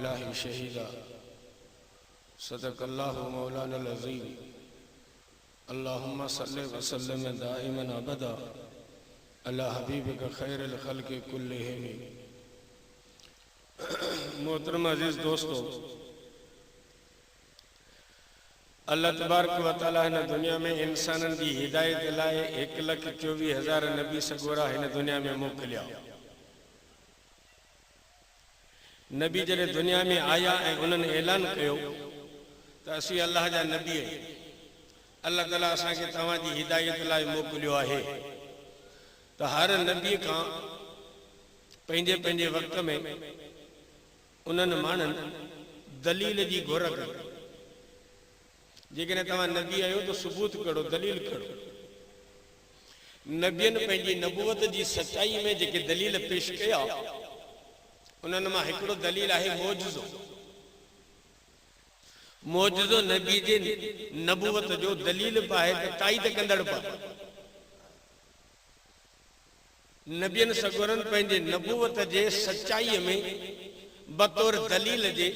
बिल्लाहि शहीदा सदक़ल्लाहु मौलाना अज़ीम अल्लाहुम्मा सल्लि व सल्लिम दाइमन अबदा अला हबीबिका खैरिल खल्क़ि कुल्लिहिम। मोहतरम अजीज दोस्तों, अल्लाह तबारक व तआला हिन दुनिया में इंसानन की हिदायत लाए 1,24,000 नबी सगोरा हिन दुनिया में मोकिलिया। नबी जॾहिं दुनिया में आया ऐं उन्हनि ऐलान कयो त असीं अल्लाह जा नबी आहियूं, अल्लाह ताला असांखे तव्हांजी हिदायत लाइ मोकिलियो आहे, त हर नबी खां पंहिंजे पंहिंजे वक़्त में उन्हनि माण्हुनि दलील जी घुर कई। जेकॾहिं तव्हां नबी आहियो त सबूत करो, दलील करो। नबियनि पंहिंजी नबूवत जी सचाई में जेके दलील पेश कया उन्हनि मां हिकिड़ो दलील आहे मौजज़ो। मौजज़ो नबी जे नबूवत जो दलील बि आहे त ताईद कंदड़ बि आहे। नबियनि सगोरनि पंहिंजे नबूवत जे सचाईअ में बतौर दलील जे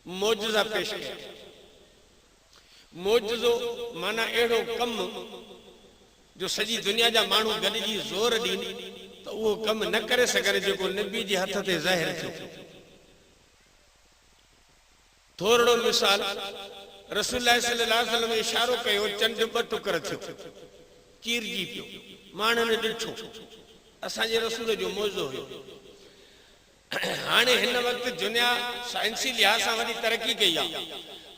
मौजज़ा पेश कया। मौजज़ो माना अहिड़ो कमु जो सॼी दुनिया जा माण्हू गॾिजी ज़ोर ॾीन त उहो कमु न करे सघनि जेको नबी जे हथ ते ज़ाहिर थियो। थोरो मिसाल, रसूलुल्लाह सल्लल्लाहु अलैहि वसल्लम इशारो कयो, चंड ॿ टुकर थियो, चीरजी पियो, माण्हुनि ॾिठो, असांजे रसूल जो मौजो हुयो। हाणे हिन वक़्तु दुनिया साइंसी लिहाज़ सां वॾी तरक़ी कई आहे।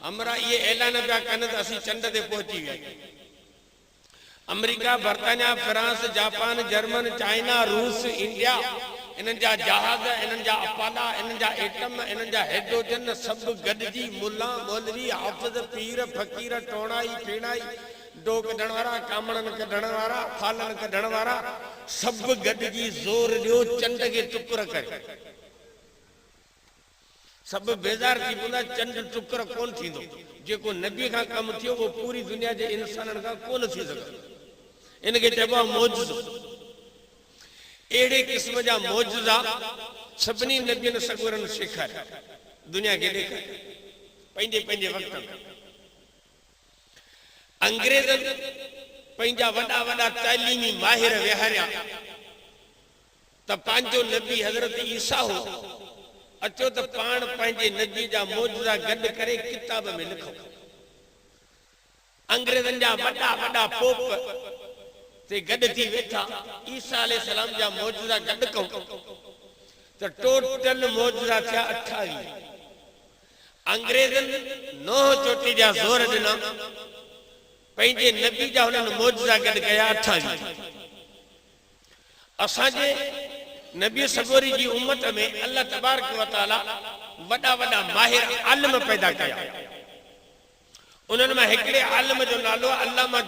हमरा ये ऐलान पिया कनि त असीं चंड ते पहुची विया। अमेरिका, बर्तानिया, फ्रांस, जापान, जर्मन, चाइना, रूस, इंडिया, इन्हनि जा जहाज, इन्हनि जा अपाला, इन्हनि जा एटम, इन्हनि जा हाइड्रोजन सभु गॾिजी मुल्ला, मौलवी, हाफ़िज़, पीर, फ़कीर, टोणाई, पीणाई, डो कढण वारा, कामड़नि कढण वारा, फालनि कढण वारा सभु गॾिजी ज़ोर ॾियो चंड खे टुकर करे। सब बेज़ार थी पवंदा, चंड टुकर कोन थींदो। जेको नबी खां कमु थियो उहो पूरी दुनिया जे इंसाननि खां कोन थी सघंदो। इनखे चइबो आहे मौजज़ो। अहिड़े क़िस्म जा मौजज़ा सभिनी नबियनि सगोरनि सेखारिया, दुनिया खे ॾेखारिया पंहिंजे पंहिंजे वक़्त में। अंग्रेज़नि पंहिंजा वॾा वॾा तालीमी माहिर विहारिया त पंहिंजो नबी हज़रत ईसा हो, अचो त पाण पंहिंजे नबी जा मौजज़ा गॾु करे किताब में लिखो। अंग्रेज़नि जा वॾा वॾा पोप ते गॾु थी वेठा, ईसा अलैहिस्सलाम जा मौजज़ा गॾु कयूं त टोटल मौजज़ा थिया 28। अंग्रेज़नि नोह चोटी जा ज़ोर ॾिना, पंहिंजे नबी जा हुननि मौजज़ा गॾु कया 28। असांजे नबी सगोरी जी उम्मत में अल्लाह तबारक व तआला वॾा वॾा माहिर आलिम पैदा कया। उन्हनि मां हिकिड़े आलिम जो नालो अल्लामा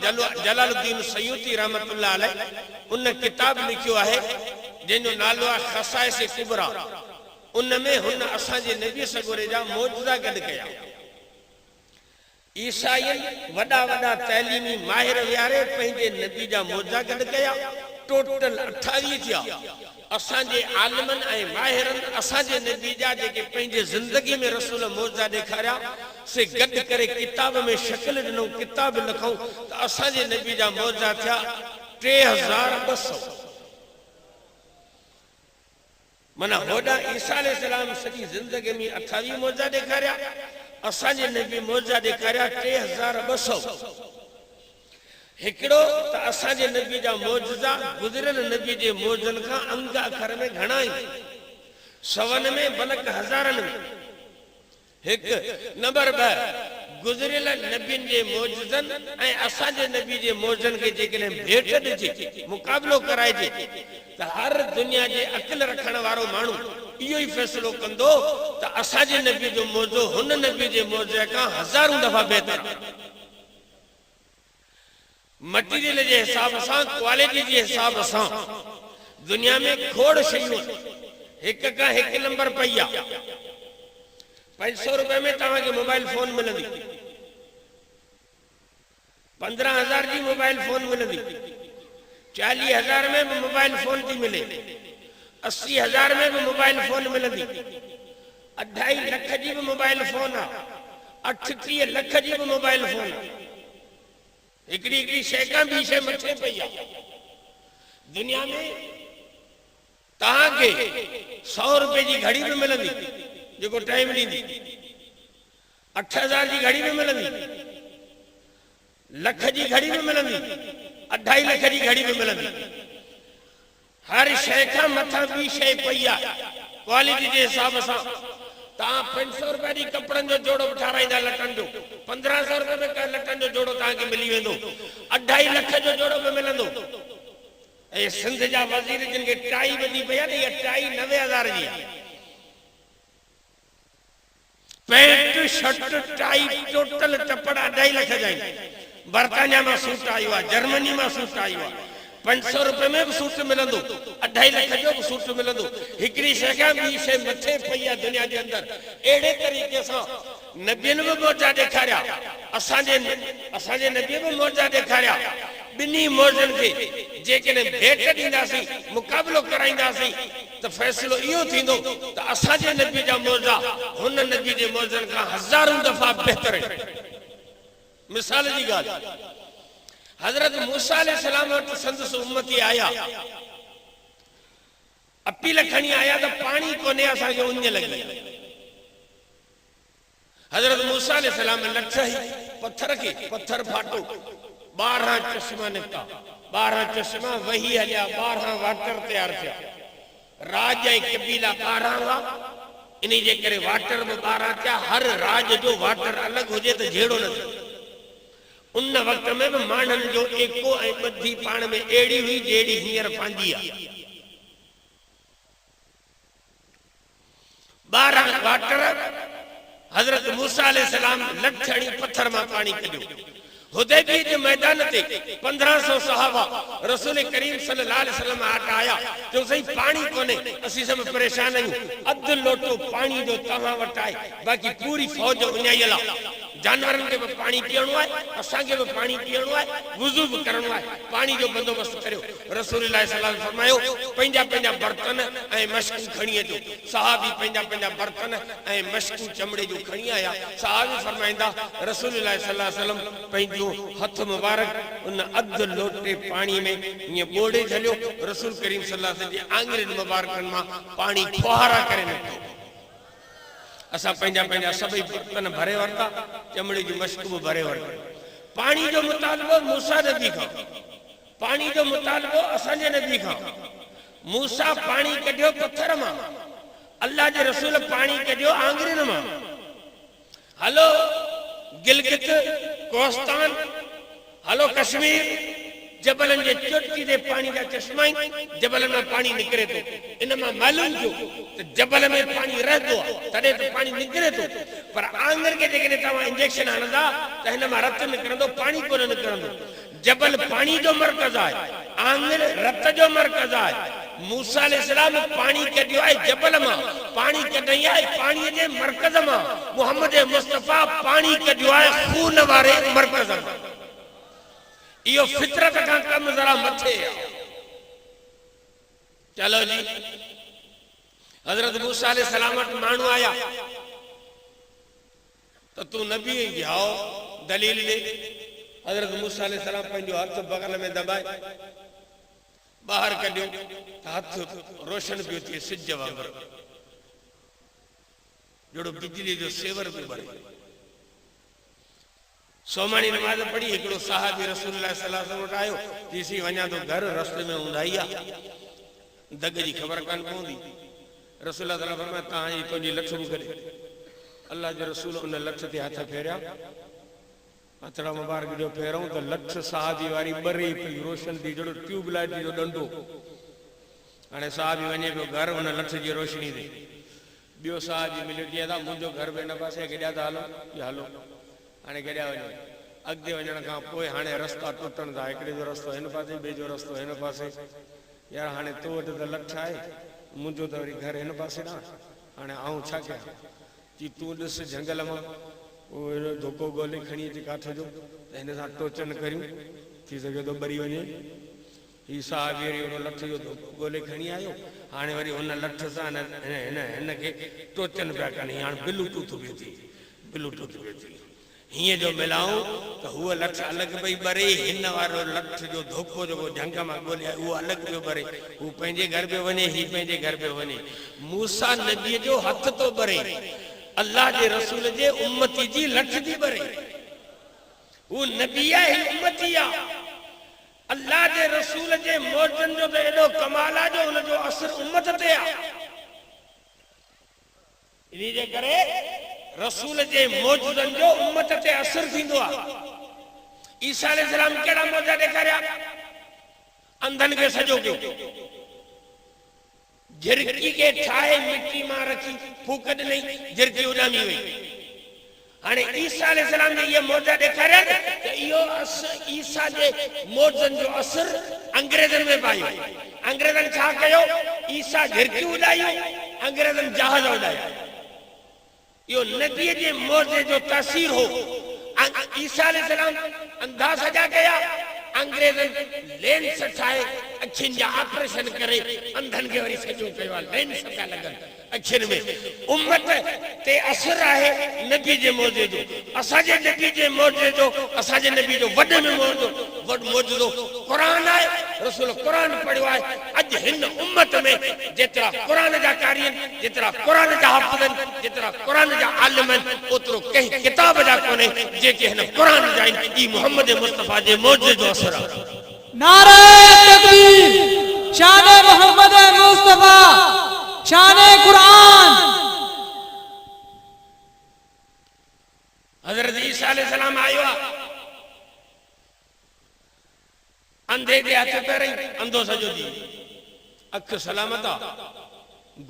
जलालुद्दीन सयूती रहमतुल्लाह अलैह। उन किताब लिखियो आहे जंहिंजो नालो आहे ख़साइस कुबरा। उन में हुन असांजे नबी सगोरे जा मौजज़ा गॾु कया। ईसाईनि वॾा वॾा तइलीमी माहिर विहारे पंहिंजे नबी जा मौजज़ा गॾु कया, टोटल 28 थिया। असांजे आलिमनि ऐं माहिरनि असांजे नबी जा जेके पंहिंजे ज़िंदगी में रसूल मौजज़ा ॾेखारिया से गॾु करे किताब में शकिल ॾिनऊं, किताब लिखऊं त असांजे नबी जा मौजज़ा थिया 3200। माना होॾा ईसा अलैहिस्सलाम सॼी ज़िंदगी में 28 मौजज़ा ॾेखारिया, असांजे नबी मौजज़ा ॾेखारिया 3200। हिकिड़ो त असांजे नबी जा मौजज़ा गुज़िरियल नबी जे मौजज़नि खां अंग अखर में घणा आहिनि, सवन में बल्कि हज़ारनि में। हिकु नंबर 2, गुज़िरियल नबियुनि जे मौजज़नि ऐं असांजे नबी जे मौजज़नि खे जेकॾहिं भेट ॾिजे, मुक़ाबिलो कराइजे त हर दुनिया जे अक़ल रखण वारो माण्हू इहो ई फ़ैसिलो कंदो त असांजे नबी जो मौजो हुन नबी जे मौजे खां हज़ारों दफ़ा बहितर आहे। मटीरियल जे हिसाब सां, क्वालिटी जे हिसाब सां दुनिया में खोड़ शयूं हिक खां हिकु नंबर पई आहे। 500 रुपए में तव्हांखे मोबाइल फोन मिलंदी, 15,000 जी मोबाइल फोन मिलंदी, 40,000 में भी मोबाइल फोन थी मिले, 80,000 में भी मोबाइल फोन मिलंदी। 2.5 लख जी भी मोबाइल फोन आहे, 38 लख जी भी मोबाइल फोन आहे। हिकिड़ी हिकिड़ी शइ खां ॿी शइ मथे पई आहे। दुनिया में तव्हांखे 100 रुपए जी घड़ी भी मिलंदी जेको टाइम ॾींदी, 8000 जी घड़ी भी मिलंदी, लख जी घड़ी भी मिलंदी, 2.5 लख जी घड़ी भी मिलंदी। हर शइ खां मथां ॿी शइ पई आहे क्वालिटी जे हिसाब सां। तव्हां 500 रुपए जी कपड़नि जो जोड़ो बि ठाराईंदा लटनि जो, 1500 रुपए में लटनि जो जोड़ो तव्हांखे मिली वेंदो, 2.5 लख जो जोड़ो बि मिलंदो। ऐं सिंध जा वज़ीर जिन खे टाई वधी पई आहे न, इहा टाई 90,000 जी आहे। पैंट शर्ट टाई टोटल टपड़ 2.5 लख जा आहिनि। बर्तानिया में सूट आयो आहे, जर्मनी में सूट आयो आहे, 500 रुपए में भी सूट मिलंदो, 2.5 लख जो भी सूट मिलंदो। हिकिड़ी शइ खां ॿी शइ मथे पई आहे दुनिया जे अंदर। अहिड़े तरीक़े सां नबियनि बि मौजा ॾेखारिया, असांजे नबीअ बि मौजा ॾेखारिया। ॿिन्ही मौजनि खे जेकॾहिं भेट ॾींदासीं, मुक़ाबिलो कराईंदासीं, त फ़ैसिलो इहो थींदो त असांजे नबी जा मौजा हुन नबी जे मौजनि खां हज़ारों दफ़ा बहितर आहिनि। मिसाल जी ॻाल्हि, हज़रत मूसा अलैहिस्सलाम वटि संदसि उम्मती आया, अपील खणी आया त पाणी कोन्हे, असांखे उञ लॻी। हज़रत मूसा अलैहिस्सलाम लठई पत्थर खे, पत्थर फाटो, 12 चश्मा निकिता, 12 चश्मा वही हलिया, 12 वाटर तैयार थिया। राज ऐं कबीला 12 हुआ, इन जे करे वाटर बि 12 थिया। हर राज जो वाटर अलॻि हुजे त जहिड़ो न थिए। उन वक़्त में भी माण्हुनि जो एको ऐं ॿधी पाण में अहिड़ी हुई जहिड़ी हींअर पंहिंजी आहे। 12 वाटर हज़रत मूसा अलैहिस्सलाम लठ हणी पत्थर मां पाणी कढियो। हुदैबिया जे मैदान ते 1500 सहाबा रसूल करीम सल्लल्लाहु अलैहि वसल्लम वटि आया। जो सही पाणी कोन्हे, असीं सभु परेशान आहियूं, अधु लोटो पाणी जो तव्हां वटि आहे, बाक़ी पूरी फौज उञाइल आहे। जानवरनि खे भी पानी पीअणो आहे, असांखे भी पानी पीअणो आहे, वुज़ू भी करणो आहे, पानी जो बंदोबस्त करियो। रसूलुल्लाह सल्लल्लाहु अलैहि वसल्लम फरमायो, पंहिंजा पंहिंजा बर्तन ऐं मशकूं खणी अचो। सहाबी पंहिंजा पंहिंजा बर्तन ऐं मशकूं चमड़े जो खणी आया। सहाबी फरमाईंदा, रसूलुल्लाह सल्लल्लाहु अलैहि वसल्लम पंहिंजो हथ मुबारक उन अधु लोटे पानी में ईअं ॿोड़े छॾियो। रसूल करीम सल्लल्लाहु अलैहि वसल्लम जे आङुरियुनि मुबारकनि मां पानी फुहारा करे निकितो। असां पंहिंजा पंहिंजा सभई बर्तन भरे वरिता, चमड़ी जी मशक भी भरे वरिता। पानी जो मुतालबो मूसा नबी खां, पानी जो मुतालबो असांजे नबी खां। मूसा पानी कढियो पत्थर मां, अल्लाह जे रसूल पानी कढियो आङुरियुनि मां। हलो गिलगित कोस्तान, हलो कश्मीर, जबलन जे चोटी ते पानी का चश्मा ही, जबल में पानी निकरे तो। इन में मालूम थियो तो जबल में पानी रहंदो आहे, तॾहिं तो पानी निकरे तो। पर आंगर के जेकॾहिं तव्हां इंजेक्शन हणंदा त हिन मां रत निकिरंदो, पानी कोन निकिरंदो। जबल पानी जो मरकज़ आहे, आंगर रत जो मरकज़ आहे। मूसा अलैहिस्सलाम पानी कढियो आहे जबल मां, पानी कढई आहे पानी जे मरकज़ मां। मुहम्मद मुस्तफ़ा पानी कढियो आहे खून वारे मरकज़ मां। इहो फितरत का कम जरा मथे है। चलो जी, हजरत मूसा अलैहिस्सलाम वटि माण्हू आया तो तू नबी आओ दलील दे। हजरत मूसा अलैहिस्सलाम पंहिंजो हथ बगल में दबाए बाहर कढियो तो हथ रोशन पियो थिए सिज वांगुरु, जहिड़ो बिजली जो सेवर पियो बरे। सोमानी नमाज पढ़ी, हिकिड़ो साहबी रसूलुल्लाह सल्लल्लाहु अलैहि वसल्लम वटि आयो, चईसी वञा तो घर, रस्ते में ऊंधाई आहे, दग जी ख़बर कान पवंदी। रसूलुल्लाह सल्लल्लाहु अलैहि वसल्लम फरमाया, तव्हांजी तुंहिंजी लठ मूंखे। अल्लाह जे रसूल उन लठ ते हथ फेरिया, हथड़ा मुबारक जो फेरूं तो लठ साहबी वारी ॿरे पई, रोशन थी, जहिड़ो ट्यूबलाइट जो डंडो। हाणे साहबी वञे पियो घर उन लठ जी रोशनी ते। ॿियो साहबी मिलियो, चई था मुंहिंजो घर बि हिन पासे, केॾा था हलो? हलो हाणे केॾा वञो? अॻिते वञण खां पोइ हाणे रस्ता टुटनि था, हिकिड़े जो रस्तो हिन पासे, ॿिए जो रस्तो हिन पासे। यार हाणे तो वटि त लठ आहे, मुंहिंजो त वरी घर हिन पासे न, हाणे आऊं छा कयां? चई तूं ॾिस झंगल मां उहो अहिड़ो धोको ॻोल्हे खणी अची काठ जो, त हिन सां टोचन करियूं, थी सघे थो ॿरी वञे। ही साहबी अहिड़ो लठ जो धोको ॻोल्हे खणी आयो। हाणे वरी उन लठ सां हिनखे टोचन पिया कनि हाणे ब्लूटूथ बि थी हीअं जो मिलाऊं त हूअ लठ अलॻि पई ॿरे हिन वारो लठ जो धोखो जेको झंग मां ॻोल्हिया उहो अलॻि पियो ॿरे हू पंहिंजे घर पियो वञे हीउ पंहिंजे घर पियो वञे मूसा नबीअ जो हथ तो ॿरे अल्लाह जे रसूल जे उम्मती जी लठ थी ॿरे हू नबी आहे ही उम्मती आहे अल्लाह जे रसूल जे मौजन जो त एॾो कमाल आहे जो हुनजो असर उम्मत ते आहे इन जे करे रसूल जे मौजूदन जो उम्मत ते असर थींदो आहे ईसा अलैहिस्सलाम कहिड़ा मौजा ॾेखारिया अंधनि खे सॼो कयो झिरकी खे ठाहे मिट्टी मां रखी फूक ॾिनई झिरकी उॾामी वई हाणे ईसा अलैहिस्सलाम जे इहे मौजा ॾेखारिया त इहो ईसा जे मौजन जो असर अंग्रेज़नि में पायो अंग्रेज़नि छा कयो ईसा झिरकी उॾायूं अंग्रेज़नि जहाज उॾाया यो नबी जे मौजे जो तासीर हो ईसा अलैहिस्सलाम अंधा सजा गया अंग्रेज़न लेंस ठाहे अखियुनि जा ऑपरेशन करे अंधनि खे वरी सॼो कयो लेंस पिया लॻनि अखियुनि में उम्मत ते असर आहे नबी जे मौजे जो असांजे नबी जे मौजे जो असांजे नबी जो वॾे में मौजूदो क़ुरान आहे रसूल क़ुरान पढ़ियो आहे अॼु हिन उम्मत में जेतिरा क़ुरान जा कारी आहिनि जेतिरा क़ुरान जा हाफ़िज़ आहिनि जेतिरा क़ुरान जा आलिम आहिनि ओतिरो कंहिं किताब जा कोन्हे जेके हिन क़ुरान जा आहिनि ई मुहम्मद मुस्तफ़ा जे मौजे जो असर आहे नारे तकबीर शान मोहम्मद मुस्तफा शान कुरान हज़रत ईसा अलैहिस्सलाम आयो अंधे के हथ पैर अंधो सजो दी अख सलामत आ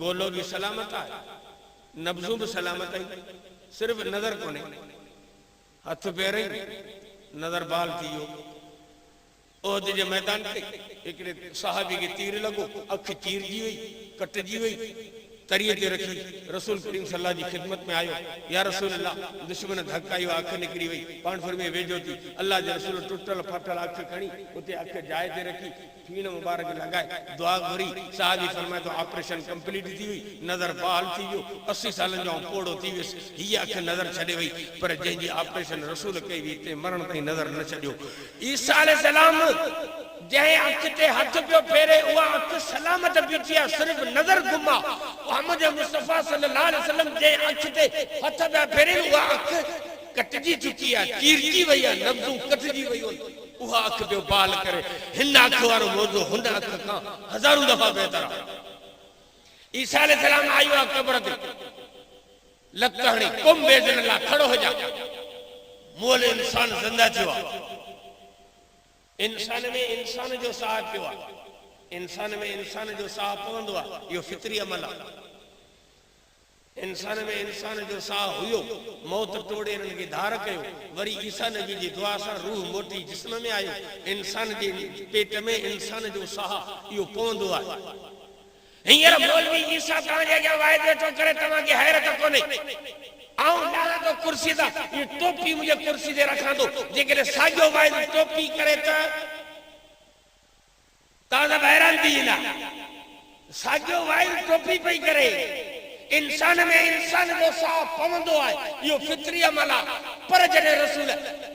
गोलो भी सलामत आ नब्जू भी सलामत है सिर्फ नजर कोने हथ पैर नजर बाल थियो ओहद जे मैदान ते एकड़े सहाबी के तीर लगो अख चीर जी हुई कट जी हुई तरिए ते रखी रसूल करीम सल्लल्लाहु अलैहि खिदमत में आयो या रसूल अल्लाह दुश्मन धक्कायो अख निकरी वई पाण फरमे वेजो थी अल्लाह जे रसूल टुटल फाटल अख खणी उते अख जाए ते रखी फीण मुबारक लगाए दुआ घुरी साहबी फरमाए तो ऑपरेशन कंप्लीट थी हुई नजर बहाल थी वियो 80 सालन जो पोड़ो थी वियस ही अख नजर छडे वई पर जंहिंजी ऑपरेशन रसूल कई हुई ते मरण ताईं नजर न छडियो ईसा अलैहिस्सलाम जंहिं अख ते हथ पियो फेरे उहा अख सलामत पियो थी सिर्फ नजर गुमा मोहम्मद मुस्तफा सल्लल्लाहु अलैहि वसल्लम जंहिं अख ते हथ पिया फेरे उहा अख कटजी चुकी आहे चीरजी वई आहे नब्जू कटजी वई उहा अख पियो बाल करे हिन अख वारो मौजो हुन अख खां हज़ारों दफ़ा बहितर आहे ईसा अलैहिस्सलाम आयो आहे कब्र ते लत हणी कुम बेज़न ला खड़ो हो जा मोल इंसान जिंदा थियो आहे इंसान में इंसान जो साह पियो आहे इंसान में इंसान जो साह पवंदो आहे इहो फितरी अमल आहे इंसान में इंसान जो साह हुयो मौत तोड़े इन्हनि खे धार कयो वरी ईसा नबी जी दुआ सां रूह मोटी जिस्म में आयो इंसान जे पेट में इंसान जो साह इहो पवंदो आहे हींअर मौलवी ईसा तव्हांजे अॻियां वाइदो वेठो करे तव्हांखे हैरत कोन्हे आऊं ॾाढा तो कुर्सी दा ये टोपी मुझे कुर्सी दे रखा दो जेकॾहिं साॻियो वाइदो टोपी करे त तव्हां हैरान थी वेंदा साॻियो वाइदो टोपी पई करे इंसान में इंसान जो साह पवंदो आहे इहो फितरी अमल आहे पर जॾहिं रसूल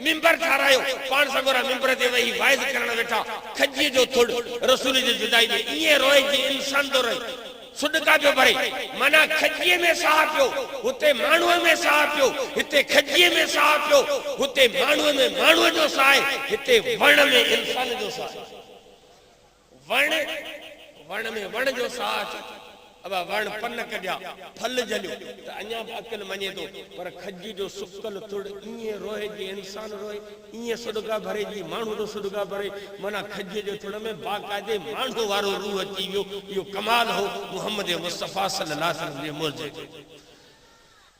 मिंबर ठारायो पाण सगोरा मिंबर ते वेही वाइज़ करण वेठा खजीअ जो थुड़ रसूल जी जुदाई में ईअं रोए जी इंसान तो रोए सुडका पियो भरे माना खजीअ में साह पियो हुते माण्हूअ में साह पियो हिते खजीअ में साह पियो हुते माण्हूअ में माण्हूअ जो साह आहे हिते वण में इंसान जो साह वण में वण जो साह अब वण पन कढिया फल जलियो त अञा बि अकल मञे थो पर खजी जो सुकल थुड़ ईअं रोए जी इंसान रोए ईअं सुडका भरे जी माण्हू जो सुडका भरे माना खजीअ जो थुड़ में बाक़ाइदे माण्हू वारो रूह अची वियो इहो कमाल हो मुहम्मद मुस्तफा सल्लल्लाहु अलैहि वसल्लम जे मौजे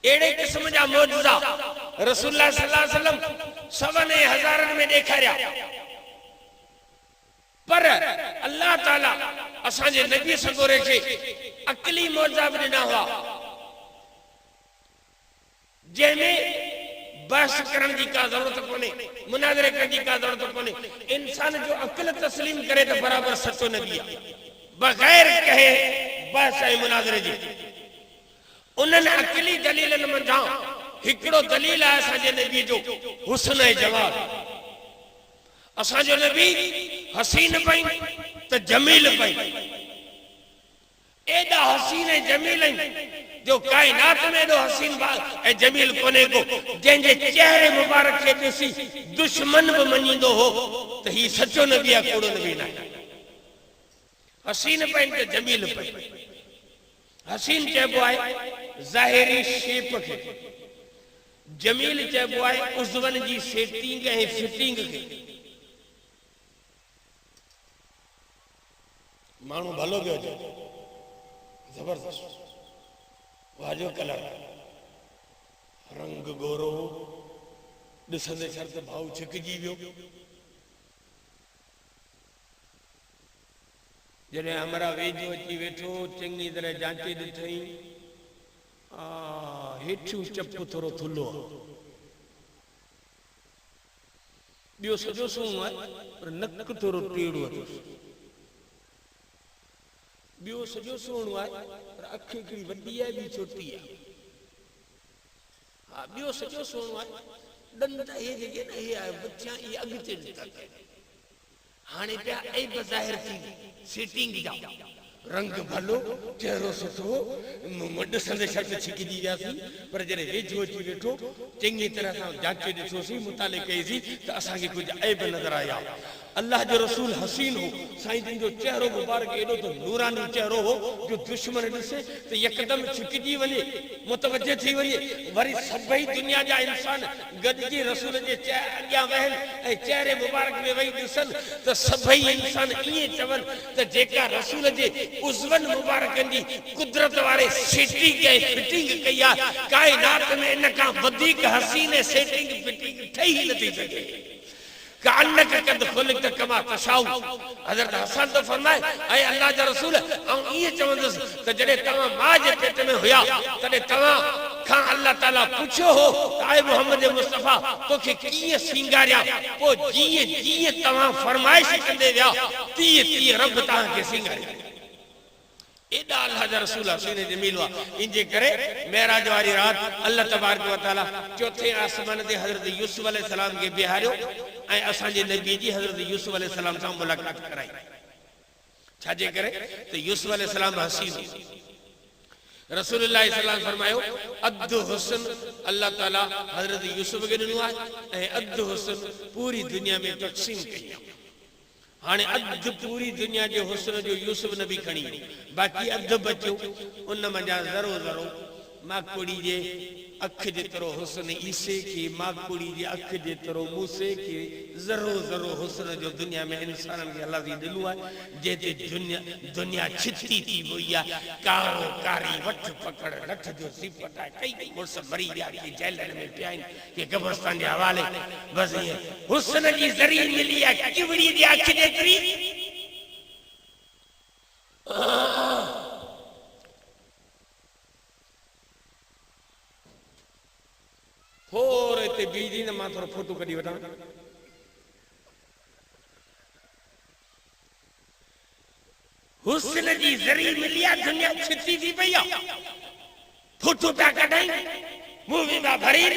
एड़े किस्म जा मौजज़ा रसूलुल्लाह सल्लल्लाहु अलैहि वसल्लम सवने हज़ारनि में ॾेखारिया पर अल्लाह ताला असांजे नबी सगोरे खे अकली मौजा बि ॾिना हुआ जंहिंमें बहस करण जी का जरूरत कोन्हे मुनाज़रे करण जी का जरूरत कोन्हे इंसान जो अकल तस्लीम करे त बराबर सचो नबी आहे बग़ैर कहे बहस ऐं मुनाज़रे जी उन्हनि अक़ली दलीलनि मंझां हिकिड़ो दलील आहे असांजे नबी जो हुस्न ऐं जमाल। असांजो नबी हसीन पई त जमील पई, एॾा हसीन ऐं जमील आहिनि जो काइनात में एॾो हसीन ऐं जमील कोन्हे को जंहिंजे चेहरे मुबारक खे ॾिसी दुश्मन बि मञींदो हो त हीउ सचो नबी आहे, कूड़ो नबी न आहे। हसीन पई त जमील पई। हसीन चइबो आहे ज़ाहिरी शेप खे, जमील चइबो आहे उज़वनि जी सेटिंग ऐं फिटिंग खे। माण्हू भलो पियो हुजे, जबरदस्त वाजो कलर, रंग गोरो, ॾिसंदे शर्त भाऊ छिकजी वियो। जॾहिं हमरा वेझो अची वेठो चङी तरह जांचे ॾिठई, हेठियूं चप थोरो थुल्हो आहे, ॿियो सॼो सुहिणो आहे पर नक थोरो टेढ़ो आहे, ॿियो सॼो सुहिणो आहे पर अखि हिकिड़ी वॾी आहे ॿी छोटी आहे। हा ॿियो सॼो सुहिणो आहे, ॾंद इहे जेके न इहे बच्चा इहे अॻिते निकिता हाणे पिया ऐब ज़ाहिर थी सेटिंग जा, रंग भलो, चेहरो सुठो, ॾिसंदे शर्त छिकिजी वियासीं। पर जॾहिं वेझो अची वेठो चङी तरह सां जांचे ॾिठोसीं, मुताले कईसीं त असांखे कुझु ऐब नज़र आया। अल्लाह जो रसूल हसीन हो, साईं जिन जो चेहरो मुबारक एॾो त नूरानी चेहरो हो जो दुश्मन ॾिसे त यकदम छिकिजी वञे, मुतवजह थी वञे। वरी सभई दुनिया जा इंसान गॾिजी रसूल जे अॻियां वहनि ऐं चेहरे मुबारक में वेही ॾिसनि त सभई इंसान ईअं चवनि त जेका रसूल जे उज़वनि मुबारकनि जी कुदरत वारे सेटिंग ऐं फिटिंग कई आहे, काइनात में इन खां वधीक हसीन सेटिंग फिटिंग ठही नथी सघे। कानक कद खुलिक कमा तशाउ। हज़रत हसन तो फरमाए ऐं अल्लाह जा रसूल ऐं ईअं चवंदुसि त जॾहिं तव्हां मां जे पेट में हुया तॾहिं तव्हां खां अल्लाह ताला पुछियो हो त ऐं मोहम्मद मुस्तफ़ा तोखे कीअं सींगारिया, पोइ जीअं जीअं तव्हां फरमाइश कंदे विया तीअं तीअं रब तव्हांखे सींगारिया। एॾा अल्लाह जा रसूल हसीन जमील हुआ। इनजे करे मेराज वारी रात अल्लाह तबारक व तआला चौथे आसमान ते हज़रत यूसुफ अलैहिस्सलाम खे बिहारियो ऐं असांजे नबी जी हज़रत यूसुफ अलैहिस्सलाम सां मुलाक़ात कराई। छाजे करे त यूसुफ अलैहिस्सलाम हसीन, रसूलुल्लाह सल्लल्लाहु अलैहि वसल्लम फरमायो अद हुस्न अल्लाह ताला हज़रत यूसुफ खे ॾिनो आहे ऐं अद हुस्न पूरी दुनिया में तक़सीम कई। हाणे अध पूरी दुनिया जो हुस्न जो यूसुफ नबी खणी, बाक़ी अध बचो उन मंझां ज़रो ज़रो माकुड़ी जे अख जेतिरो हुस्न ईसे खे, माकुड़ी जे अख जेतिरो मूसे खे, ज़रो ज़रो हुस्न जो दुनिया में इंसाननि खे अल्लाह ॾिनो आहे। जंहिंते दुनिया छिती थी वई आहे, कारो कारी वठ पकड़ लठ जो सिपट आहे, कई मुड़ुस मरी विया के जेलनि में पिया आहिनि के कब्रस्तान जे हवाले। बसि ईअं हुस्न जी ज़री मिली आहे किवड़ी जी अख जेतिरी। थोरे ते बीजी न मां थोरो फोटो कढी वठां। हुस्न जी ज़री मिली आहे, दुनिया छिती थी पई आहे, फोटो पिया कढाई, मूवी पिया भरीन,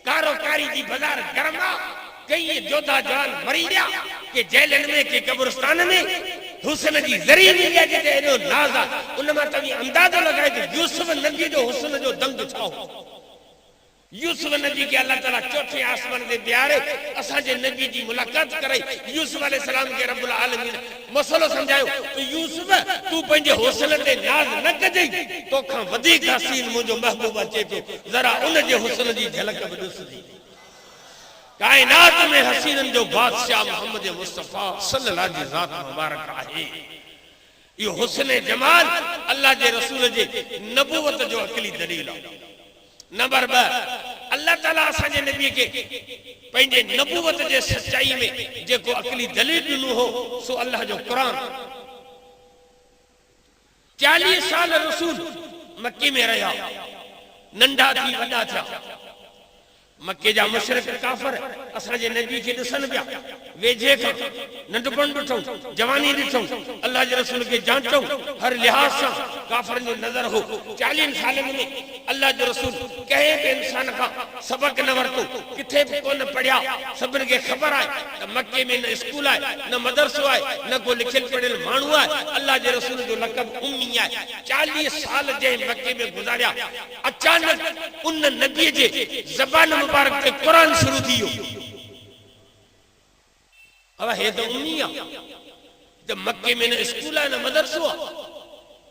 कारो कारी जी बाज़ार गरम आहे, कई जोधा जवान मरी विया के जेलनि में के कब्रिस्तान में। हुस्न जी ज़री मिली आहे जिते एॾो नाज़ आहे, उन मां तव्हां अंदाज़ो लॻाए त यूसुफ नबी जो हुस्न जो दंग छा हो। यूसुफ नबी के अल्लाह ताला चौथे आसमान ते बिहारे असांजे नबी जी मुलाक़ात कराई। यूसुफ अलैहिस्सलाम के रब्बुल आलमीन मसलो समझायो तो यूसुफ तू पंहिंजे हुस्न ते नाज़ न कजई, तोखां वधीक हसीन मुंहिंजो महबूब अचे थो, जरा उन जे हुस्न जी झलक बि ॾिसजी। काइनात में हसीननि जो बादशाह मोहम्मद मुस्तफ़ा सल्लल्लाहु अलैहि ज़ात मुबारक आहे। इहो हुस्न जमाल अल्लाह जे रसूल जे नबूवत जो अकली दलील आहे। नंबर 2 अल्लाह ताला असांजे नबी के पंहिंजे नबूवत जे सचाई में जेको अकली दलील ॾिनो हो सो अल्लाह जो क़ुरान। 40 साल रसूल मक्के में रहिया, नंढा थी वॾा थिया, मक्के जा मुशरिक काफर असांजे नबी खे ॾिसनि पिया वेझे खां नंढपण ॾिठऊं जवानी ॾिठऊं अल्लाह जे रसूल खे जांचऊं हर लिहाज़ सां काफरनि जो नज़र हो 40 सालनि में अल्लाह जो रसूल कंहिं बि इंसान खां सबक न वरितो किथे बि कोन पढ़िया सभिनि खे ख़बर आहे त मके में न स्कूल आहे न मदरसो आहे न को लिखियलु पढ़ियलु माण्हू आहे अल्लाह जे रसूल जो लक़ब उम्मी आहे 40 साल जंहिं मके में गुज़ारिया अचानक उन नबीअ जे ज़बान मुबारक ते कुरान शुरू थी वियो अब हे तो उम्मी आहे जब मक्के में न स्कूल आहे न मदरसो आहे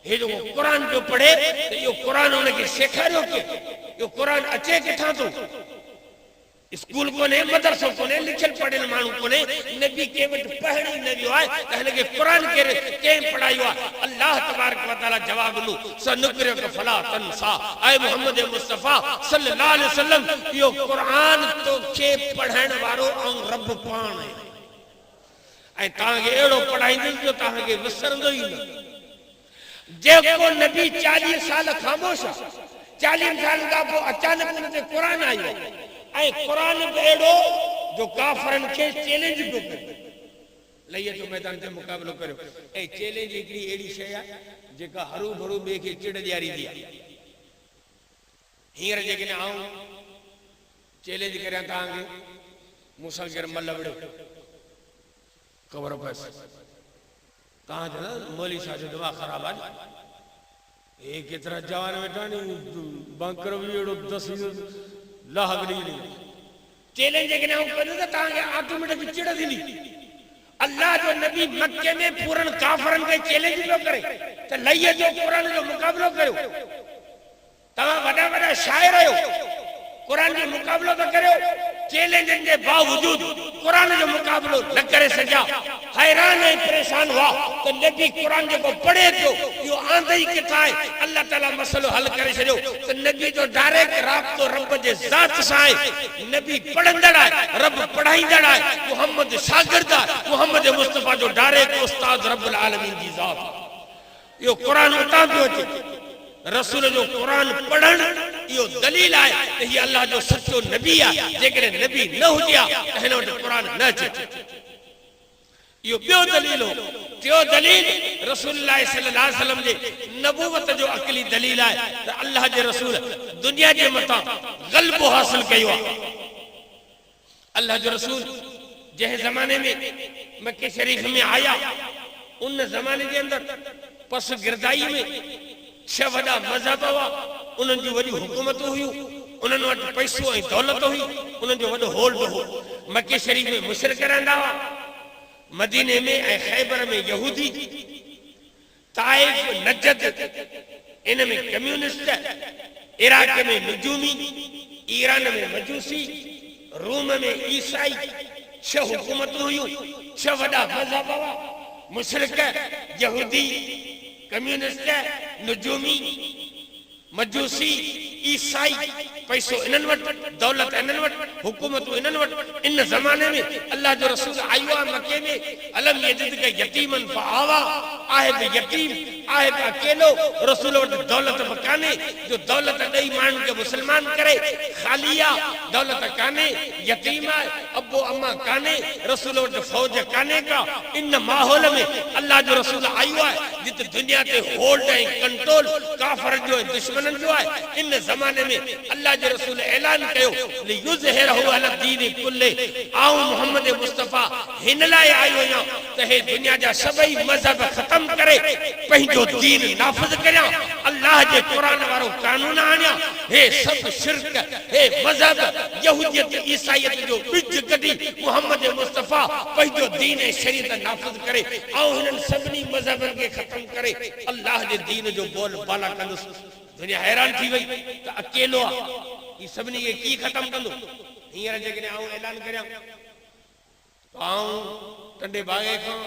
हे जो कुरान जो पढ़े तो यो कुरान उनके सेखारियो के यो कुरान अचे किथां तो स्कूल कोने मदरसो कोने लिखल पढ़ियल माण्हू कोने नबी के वटि पढ़ी न वियो आहे त हिनखे कुरान के पढ़ायो आहे अल्लाह तबारक व तआला जवाब ॾिनो सनुक़रिउक फला तंसा ऐं मोहम्मद मुस्तफ़ा सल्लल्लाहु अलैहि वसल्लम यो कुरान तोखे पढ़ण वारो ऐं रब पाण आहे ऐं तव्हांखे अहिड़ो पढ़ाईंदुसि जो तव्हांखे विसरंदो ई न जेको नबी 40 साल ख़ामोश आहे 40 साल खां पोइ अचानक हुन ते क़ुरान आयो ऐं क़ुरान बि अहिड़ो जो काफ़रनि खे चैलेंज पियो करे लईअ जो मैदान ते मुक़ाबिलो करियो ऐं चैलेंज हिकिड़ी अहिड़ी शइ आहे जेका हरू भरू ॿिए खे चिड़ ॾियारींदी आहे हींअर जेकॾहिं आऊं चैलेंज करियां तव्हांखे मूंसां केरु मल विड़ो ख़बर पएसि तव्हां चवंदा मौली साहब जो दिमाग़ ख़राबु आहे हे केतिरा जवान वेठा नी बंकर बि अहिड़ो दसी लाह ॾेई चैलेंज जेकॾहिं आऊं कंदुसि त तव्हांखे ऑटोमेटिक चिड़ थींदी अल्लाह जो नबी मके में पूरनि काफ़रनि खे चैलेंज पियो करे त लईअ जो क़ुरान जो मुक़ाबिलो करियो तव्हां वॾा वॾा शाइर आहियो क़ुरान जो मुक़ाबिलो त करियो चैलेंजनि जे बावजूद क़ुरान जो मुक़ाबिलो न करे सघिया हैरान ऐं परेशान हुआ त नबी क़ुरान जेको पढ़े पियो इहो आंदे ई किथां आहे अल्लाह ताला मसइलो हल करे छॾियो त नबी जो डायरेक्ट राब्तो रब जे ज़ात सां आहे नबी पढ़ंदड़ आहे रब पढ़ाईंदड़ आहे मुहम्मद शागिर्द आहे मुहम्मद मुस्तफ़ा जो डायरेक्ट उस्ताद रब्बुल आलमीन जी ज़ात इहो क़ुरान उतां पियो अचे रसूल जो कुरान पढ़ण यो दलील है ये अल्लाह जो सच्चो नबी है जेकरे नबी न हुजिया त हिन वटि कुरान न अचे यो बियो दलील हो टियों दलील रसूलुल्लाह सल्लल्लाहु अलैहि वसल्लम जे नबूवत जो अकली दलील है त अल्लाह जे रसूल दुनिया जे मथा गलबो हासिल कयो आहे अल्लाह जो रसूल जंहिं ज़माने में मक्के शरीफ में आया उन ज़माने के अंदर पस गिरदाई में 6 वॾा मज़हब हुआ उन्हनि जी वॾी हुकूमतूं हुयूं उन्हनि वटि पैसो ऐं दौलत हुई उन्हनि जो वॾो होल्ड हो मक्के शरीफ में मुशरिक रहंदा हुआ मदीने में ऐं खैबर में यहूदी ताइफ नजद इन में कम्युनिस्ट इराक में नजूमी ईरान में मजूसी रूम में ईसाई 6 हुकूमतूं हुयूं 6 वॾा मज़हब हुआ मुशरिक यहूदी कम्युनिस्ट नजूमी मजूसी ईसाई पैसो इन्हनि वटि दौलत इन्हनि वटि हुकूमत इन्हनि वटि इन ज़माने में अल्लाह जो रसूल आयो आहे मके में अलम यजिदक यतीमन फआवा आहे बि यतीम आहे बि अकेलो रसूल वटि दौलत बि कान्हे जो दौलत ॾेई माण्हुनि खे मुस्लमान करे ख़ाली आहे दौलत कान्हे यतीम आहे अबो अम्मा कान्हे रसूल वटि फ़ौज कान्हे का इन माहौल में अल्लाह जो रसूल आयो आहे जिते दुनिया ते होल्ड ऐं कंट्रोल काफ़र जो ऐं दुश्मननि जो आहे इन ज़माने में अल्लाह जो रसूल ऐलान कयो लियुज़हिरहु अला दीन कुल्ले आऊं मोहम्मद मुस्तफ़ा हिन लाइ आयो आहियां त हे दुनिया जा सभई मज़हब ख़तम करे पंहिंजो दीन नाफ़िज़ करियां अल्लाह जे क़ुरान वारो कानून आणियां हे सभु शिरक हे मज़हब यहूदियत ईसाईयत जो ॿिज कढी मोहम्मद मुस्तफ़ा पंहिंजो दीन ऐं शरीयत नाफ़िज़ करे ऐं हिननि सभिनी मज़हबनि खे ख़तम करे अल्लाह जे दीन जो बोल बाला कंदुसि दुनिया हैरान थी वही तो अकेलो ये सभी के की खत्म कंदो हींअर जेकॾहिं आऊं ऐलान करियां तो आऊं टंडे बागे खां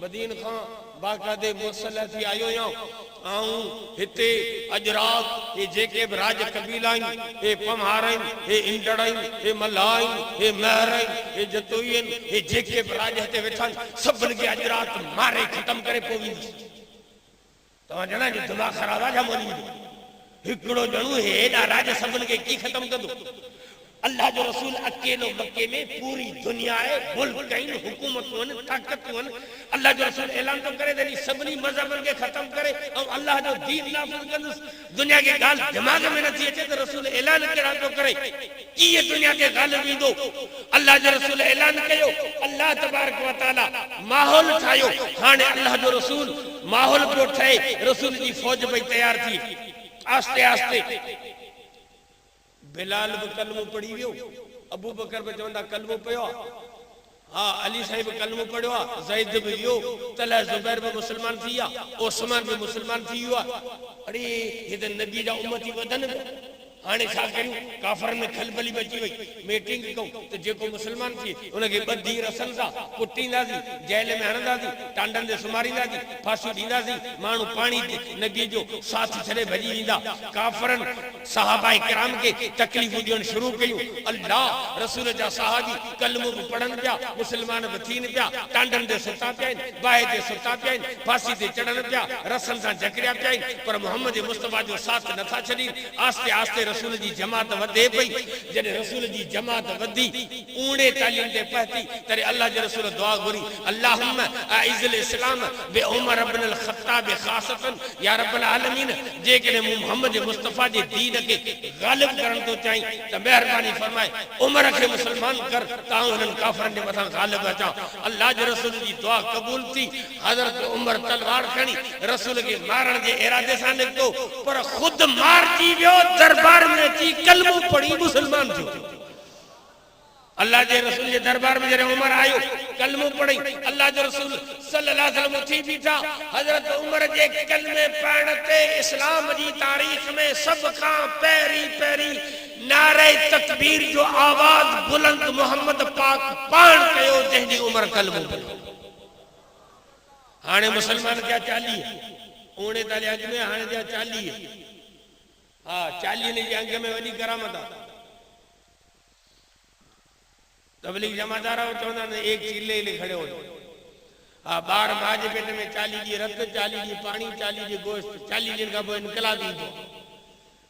मदीन खां बाकायदे मुसल थी आयो आहियां आऊं हिते अॼु राति हे जेके बि राज कबीला आहिनि हे पमहार आहिनि हे इंदड़ आहिनि हे मल्हा आहिनि हे महर आहिनि हे जतोई आहिनि हे जेके बि राज हिते वेठा आहिनि सभिनि खे अॼु राति मारे ख़तम करे पोइ वेंदी तव्हां ॼणा जो दिमाग़ ख़राबु आहे छा मोदी हिकिड़ो ॼणो हेॾा राज सभिनि खे की ख़तम कंदो अल्लाह जो रसूल अकेलो मक्के में पूरी दुनिया है मुल्क कहीं हुकूमत ताकत अल्लाह जो रसूल ऐलान तो करे देनी सबनी मजहबन के खत्म करे और अल्लाह जो दीन नाफिज कंदुस दुनिया के गाल दिमाग में नथी अचे तो रसूल ऐलान केड़ा तो करे कि ये दुनिया के गाल भी दो अल्लाह जो रसूल ऐलान कयो अल्लाह तबारक व तआला माहौल ठायो हाने अल्लाह जो रसूल माहौल पियो ठहे रसूल जी फौज भई तैयार थी आस्ते आस्ते बिलाल भी कलमो पढ़ी वियो अबू बकर भी चवंदा कलमो पयो हाँ अली साहिब कलमो पढ़ियो ज़ैद भी वियो तला जुबैर भी मुसलमान थी या उस्मान भी मुसलमान थी हुआ अरे ये तो नबी जा उम्मती वदन हाने छा करियो काफरन में खलबली बची वई मीटिंग को तो जेको मुसलमान थी उनके बद्दी रसन सा कुटींदा सी जेल में हणंदा सी टांडन दे सुमारींदा सी फांसी दींदा सी मानू पानी नबी जो साथ छड़े भजी विंदा काफरन सहाबा किराम के तकलीफ दियण शुरू कयू अल्लाह रसूल जा सहाबी कलमो पढ़न पिया मुसलमान बथीन पिया टांडन दे सुता पिया बाहे दे सुता पिया फांसी दे चढ़न पिया रसन सा जकरिया पिया पर मोहम्मद मुस्तफा जो साथ नथा छड़ी आस्ते आस्ते रसूल जी जमात वधे पई जने रसूल जी जमात वधी ऊणे तालीम दे पहती तरे अल्लाह जे रसूल दुआ गुरी अल्लाहुम्मा आइज़िल इस्लाम बे उमर इब्न अल खत्ताब खासतन या रब्बल आलमीन जे के मोहम्मद मुस्तफा जे दीन के गालिब करन तो चाहि त मेहरबानी फरमाए उमर के मुसलमान कर ता उन काफरन दे मथा गालिब अचा अल्लाह जे रसूल जी दुआ कबूल थी हजरत उमर तलवार खणी रसूल के मारण जे इरादे सा निकतो पर खुद मार जी वियो दरबार में की कलमो पढ़ी मुसलमान थी अल्लाह के रसूल के दरबार में जरे उमर आयो कलमो पढ़ी अल्लाह के रसूल सल्लल्लाहु अलैहि वसल्लम उठी बीठा हजरत उमर जे कलमे पढ़ते इस्लाम जी तारीख में सब का पैरी पैरी नारे तकबीर जो आवाज बुलंद मोहम्मद पाक पाण कयो जंहिंजी उमर कलमो पढ़ी हाने मुसलमान क्या 40 ओणे ताले अज में हाने जा 40 हाँ 40 ने अंग में वही करामत तबलीग जमादार चवंदा एक चिल्ले ले खड़े हो हाँ बार मां जे पेट में 40 जी रत 40 जी पानी 40 जी गोश्त 40 दिन का इनकलाब ईंदो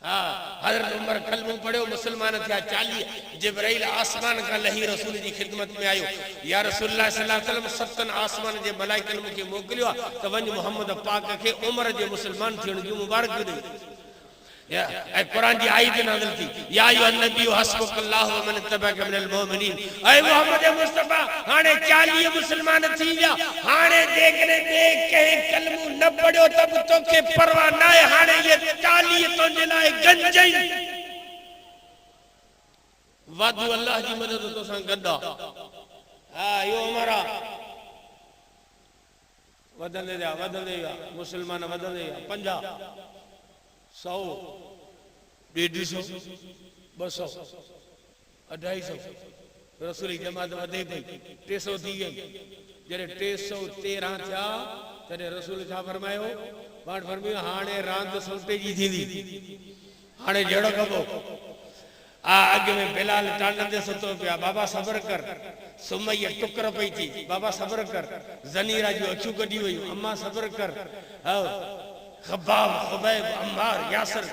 हाँ हजरत उमर कलमो पढ़ियो मुसलमान थिया 40 जिब्राइल आसमान का लही रसूल जी खिदमत में आयो या रसूलुल्लाह सल्लल्लाहु अलैहि वसल्लम सतन आसमान जे मलाइकन मुके मोकलियो त वञ मोहम्मद पाक के उमर जे मुसलमान थियण जी मुबारक दे या कुरान की आयत नाज़िल थी या अय्युहन नबी हस्बुकल्लाहु व मन तबअका मिनल मोमिनीन ऐ मोहम्मद मुस्तफा हाने 40 मुसलमान थी गया हाने देखने देख के कलमो न पढ़ो तब तो के परवाह ना है हाने ये 40 तो जलाए गंजई वादु अल्लाह जी मदद तो सा गदा हां यो हमारा वदन दे मुसलमान वदन दे 50 100 150 200 250 रसूल जमात वधे पई 300 थी गई जरे 313 थिया तने रसूल छा फरमायो पाठ फरमायो हाने रांद सोटे जी थींदी हाने जड़ो कबो आ अगे में बिलाल टांडन दे सुतो पिया बाबा सब्र कर सुमैया टुकर पई थी बाबा सब्र कर जनीरा जो अखियूं कढी वई अम्मा सब्र कर Khabbab Khubaib Ammar यासर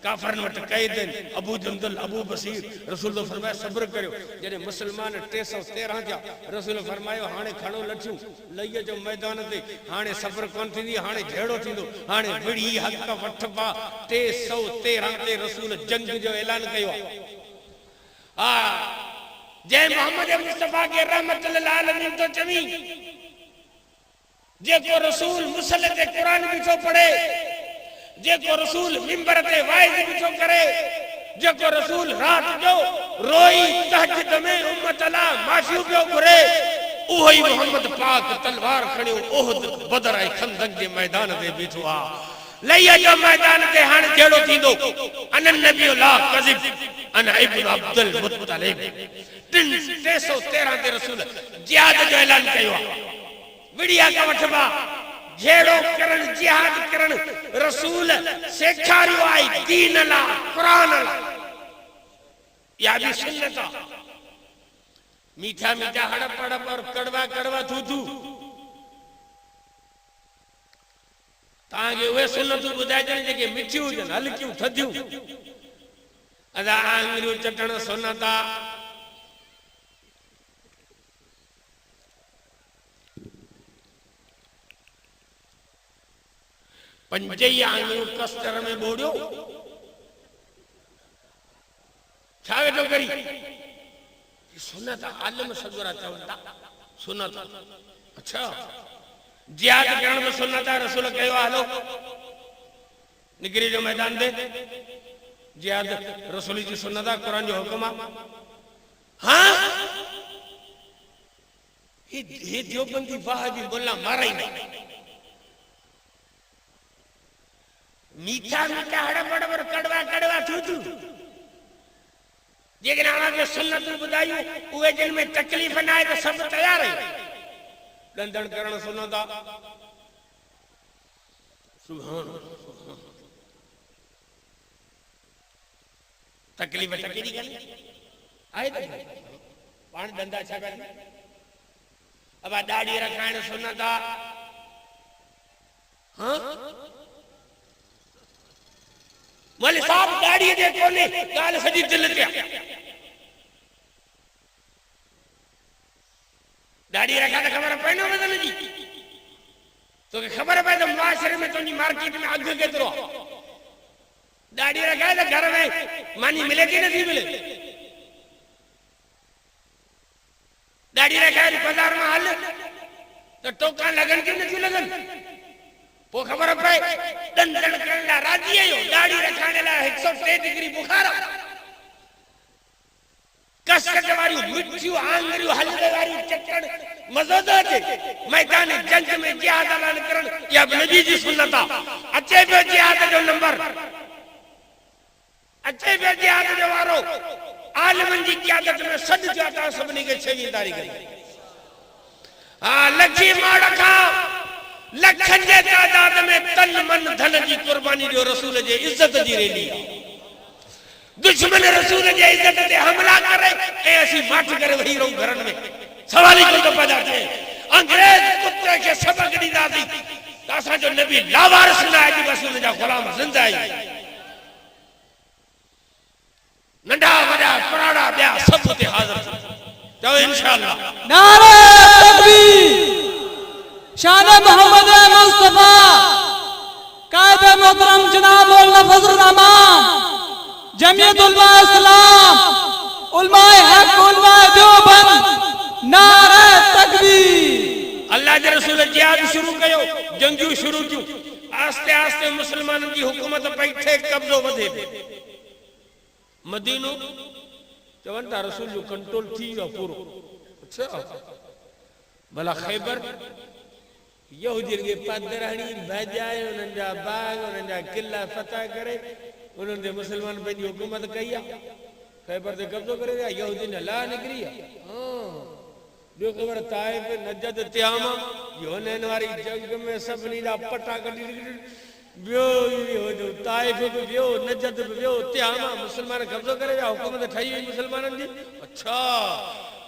काफरन what कैदन Abu जंदल Abu बसीर रसूल तो फरमाया सब्र करियो जने मुसलमान 313 जा रसूल फरमायो हाने खणो लठियो लईय जो मैदान ते हाने सब्र कोन थींदी हाने झेड़ो थींदो हाने विड़ी हक वठबा 313 ते रसूल जंग जो ऐलान कयो आ जय मोहम्मद मुस्तफा के रहमत लिल आलमीन तो चवी जेको रसूल मुसल्ले ते कुरान बिठो पढ़े जेको रसूल मिंबर ते वाइज बिठो करे जेको रसूल रात जो रोई तहज्जुद में उम्मत अला माफी पियो घुरे ओही मोहम्मद पाक तलवार खणियो ओहद बदर ऐं खंदक जे मैदान ते बीठो आ लईय जो मैदान ते हाणे जेड़ो थींदो अन नबी ला कज़िब अन इब्न अब्दुल मुत्तलिब 313 ते रसूल जिहाद जो ऐलान कयो विड़िया का वठबा जेड़ो करन जिहाद करन रसूल सेखारियो आई दीन ला कुरान ला या भी सुन्नत मीठा मीठा हड़प हड़प और कड़वा कड़वा थू थू ताके वे सुन्नत बुधाई जने जेके मिठियूं जन हल्कियूं थदियूं अदा आंगरियूं चटण सुन्नत आ। पंजई आंगरियूं कस्टर में बोड़ियो छा वेठो करी सुन्नत आलम सगुरा चवंदा सुन्नत। अच्छा जिहाद करण में सुन्नत है। रसूल कयो हलो निकरी जो मैदान दे जिहाद रसूल जी सुन्नत है, कुरान जो हुक्म है। हाँ ये देवबंदी वहाबी बोला मारा ही नहीं। मीठा मीठा हड़बड़ कड़वा कड़वा थू थू जेकॾहिं अव्हांखे सुन्नत ॿुधायूं उहे जिन में तकलीफ़ न आहे त सभु तयार आहिनि ॾंदण करणु सुन्नत आहे। सुभान तकलीफ़ त कहिड़ी ॻाल्हि आहे त पाण धंधा छा कनि अब दाढ़ी रखाइण सुन्नत आहे। हाँ मौलवी साहब दाढ़ी जे कोन्हे ॻाल्हि सॼी दिलि ते आहे। दाढ़ी रखा तो खबर पए न बदल जी तोखे खबर पए तो मुआशरे में तुझी मार्केट में अघ केतिरो आहे। दाढ़ी रखाए तो घर में मानी मिले कि नथी मिले। दाढ़ी रखाए बाजार में हल तो टोका लगन कि नथी लगन पो खबर पए दंदन करण लाइ राजी आहियो। दाढ़ी रखाइण लाइ 103 डिग्री बुखार कसकट वारियूं मिठियूं आंगरियूं हलंदे वारियूं चटण मज़ो थो अचे। मैदान जंग में जिहाद ऐलान करण इहा बि नबी जी सुन्नत आहे। अचे पियो जिहाद जो नंबर अचे पियो जिहाद जो वारो आलमनि जी क़यादत में सॾ थियो आहे। तव्हां सभिनी खे 26 तारीख़ हाँ लखी माड़ खां लखन जे तादाद में तन मन धन जी कुर्बानी जो रसूल जे इज्जत जी रैली आहे। दुश्मन रसूल जे इज्जत ते हमला करे ऐं असीं माठ करे वेही रहूं घरनि में सवाल ई कोन पैदा थिए। अंग्रेज कुते खे सबक ॾींदासीं त असांजो नबी लावारिस न आहे। रसूल जा ग़ुलाम ज़िंदा आहिनि। नंढा वॾा पुराणा ॿिया सभु ते हाज़िर चओ इंशाअल्लाह। नारे तकबीर शान मोहम्मद मुस्तफा कायद मोहतरम जनाब मौलाना फजल रहमान जमीयत उलमा इस्लाम उलमाए हक उलमाए देवबंद नारे तकबीर। अल्लाह के रसूल जिहाद शुरू कयो जंगियूं शुरू थियूं। आस्ते आस्ते मुसलमाननि जी हुकूमत पई थे कब्ज़ो वधे मदीनो चवनि था रसूल जो कंट्रोल थी वियो पूरो। अच्छा भला खैबर यहूदियुनि खे पदरहणी भॼाए उन्हनि जा बाग उन्हनि जा किला फतह करे उन्हनि ते मुसलमान पंहिंजी हुकूमत कई आहे। खैबर ते कब्ज़ो करे विया यहूदी न ला निकिरी आहे। ॿियो ख़बर ताइफ़ नजद तियामा हुननि वारी जंग में सभिनी जा पटा कढी वियो जो ताइफ़ बि वियो नजद बि वियो तियामा मुसलमान कब्ज़ो करे विया हुकूमत ठही वई मुसलमाननि जी। अच्छा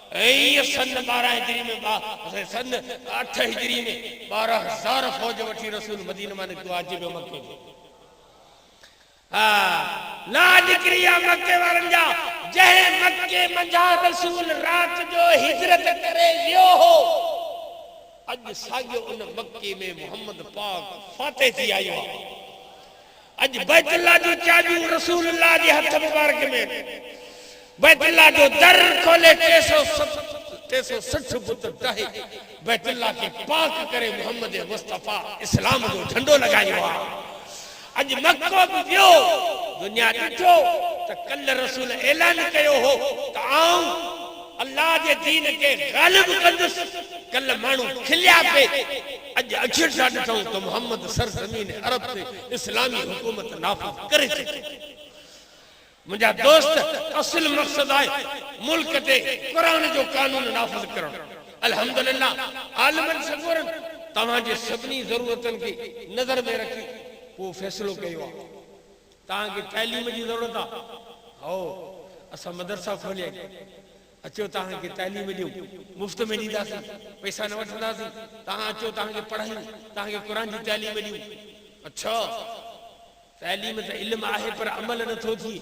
ऐं सन 12 हिजरी में सन 8 हिजरी में 12,000 फौज वठी रसूल मदीने में निकितो अची पियो मके में। हाँ ला निकिरी आहे मके वारनि जा जंहिं मके मंझा रसूल रात जो हिजरत करे वियो हो अॼु साॻियो उन मके में मोहम्मद पाक फातिह थी आयो आहे। अॼु बैतुल्लाह जो चाबियूं रसूलुल्लाह जे हथ मुबारक में बैतुल्लाह जो दर खोले 360 फुट टहे बैतुल्लाह के पाक करे मोहम्मद मुस्तफा इस्लाम जो झंडो लगायो आहे। अज मक्को भी वियो दुनिया ॾिठो त कल रसूल ऐलान कयो हो त आऊं अल्लाह जे दीन के गालिब कंदुसि। कल माण्हू खिलिया पे अज अखियुनि सां ॾिठऊं त मोहम्मद सरज़मीन अरब ते इस्लामी हुकूमत नाफ़िज़ करे चुके। मुंहिंजा दोस्त असल मक़सद आहे मुल्क ते क़ुरान जो कानून नाफ़िज़ करण। अल्हम्दुलिल्लाह आलमन सगोरन तव्हांजे सभिनी ज़रूरतनि खे नज़र में रखी वो फैसलो कयो आहे। तव्हांखे तइलीम जी ज़रूरत आहे हो असां मदरसा खोलिया अचो तव्हांखे तइलीम ॾियूं मुफ़्त में ॾींदासीं पैसा न वठंदासीं। तव्हां अचो तव्हांखे पढ़ायूं तव्हांखे क़ुरान जी तइलीम ॾियूं। अच्छा तइलीम त इल्म आहे पर अमल नथो थिए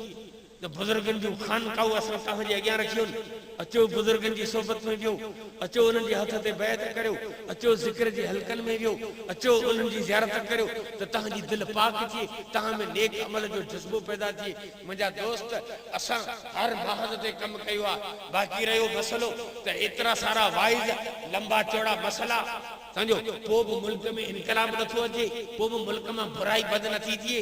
त तो बुजुर्गन जो खानकाऊ असां तव्हांजे अॻियां रखियूं अचो बुजुर्गन जी सोबत में वियो अचो उन्हनि जे हथ ते बैत करियो अचो ज़िक्र जी हलकनि में वियो अचो उन्हनि जी ज़ियारत करियो त तव्हांजी दिलि पाक थिए तव्हां में नेक अमल जो जज़्बो पैदा थिए मुंहिंजा दोस्त असां हर महज़ ते कमु कयो आहे बाक़ी रहियो मसलो त एतिरा सारा वाइज लंबा चौड़ा मसला समझो पोइ बि मुल्क में इनकलाब नथो अचे पोइ बि मुल्क में बुराई बंदि नथी थिए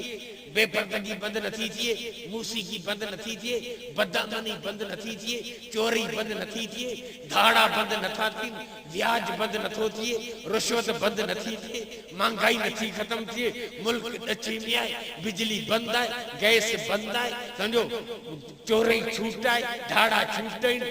बेपर्दगी बंदि नथी थिए मूसीकी बंदि नथी थिए बदअमनी बंदि नथी थिए चोरी बंदि नथी थिए धाड़ा बंदि नथा थियनि व्याज बंदि नथो थिए रिश्वत बंदि नथी थिए महांगाई नथी ख़त्म थिए मुल्क ॾची में आहे बिजली बंदि आहे गैस बंदि आहे समझो चोरी छूट आहे धाड़ा छूट आहिनि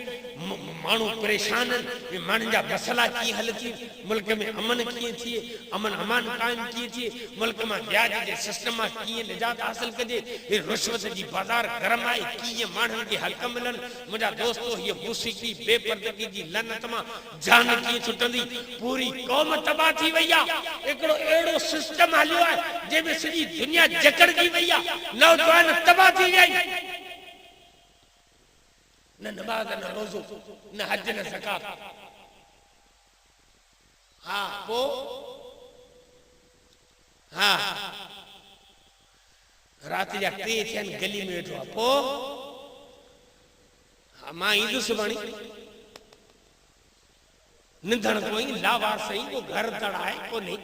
माण्हू परेशान आहिनि माण्हुनि जा मसला कीअं हल थिए मुल्क में अमन कीअं थिए अमन अमान क़ाइम कीअं थिए मुल्क में व्याज जे सिस्टम मां कीअं निजात हासिल कजे हे रिश्वत जी बाज़ार गरम आहे कीअं माण्हुनि खे हक़ मिलनि मुंहिंजा दोस्तो हीअ मूसीक़ी बेपर्दगी जी लनत मां जान कीअं छुटंदी पूरी क़ौम तबाह थी वई आहे हिकिड़ो अहिड़ो सिस्टम हलियो आहे जंहिंमें सॼी दुनिया जकड़जी वई आहे नौजवान तबाह थी विया आहिनि न नमाज न रोज़ो न हज न ज़कात हाँ वो हाँ रात जा 3 थियन गली में वेठो आहे पोइ मां ईंदुसि सुभाणे निंदण कोई लावार सही को घर तड़ आहे को नहीं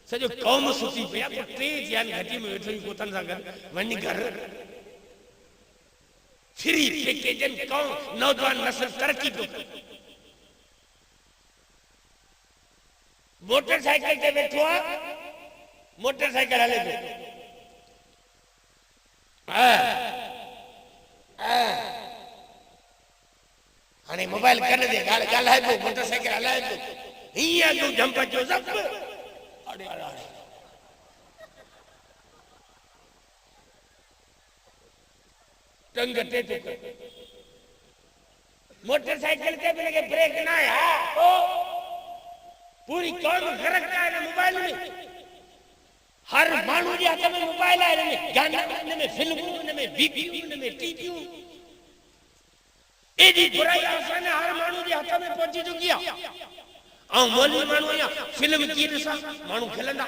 सॼो क़ौम सुती पई आहे 3 थियन घटी में वेठो कोतन सां गॾु वञी घर फ्री पैकेजन कौन नौजवान नस्ल तरक्की को मोटरसाइकिल ते बैठो मोटरसाइकिल हले पे हाणे मोबाइल कर दे ॻाल्हाए पियो मोटरसाइकिल हलाए पियो हीअं तूं जंप जो ज़प अड़े अड़े टंग टेटे मोटरसाइकिल के भी लगे ब्रेक ना है ओ पूरी कौम गरक का है मोबाइल में हर मानू जे हाथ में मोबाइल है इनमें गाना इनमें फिल्मों इनमें वीडियो इनमें टीवी एडी बुराई आसान हर मानू जे हाथ में पहुंची चुकी है आ मौलवी मानू या फिल्म की ॾिसा मानू खिलंदा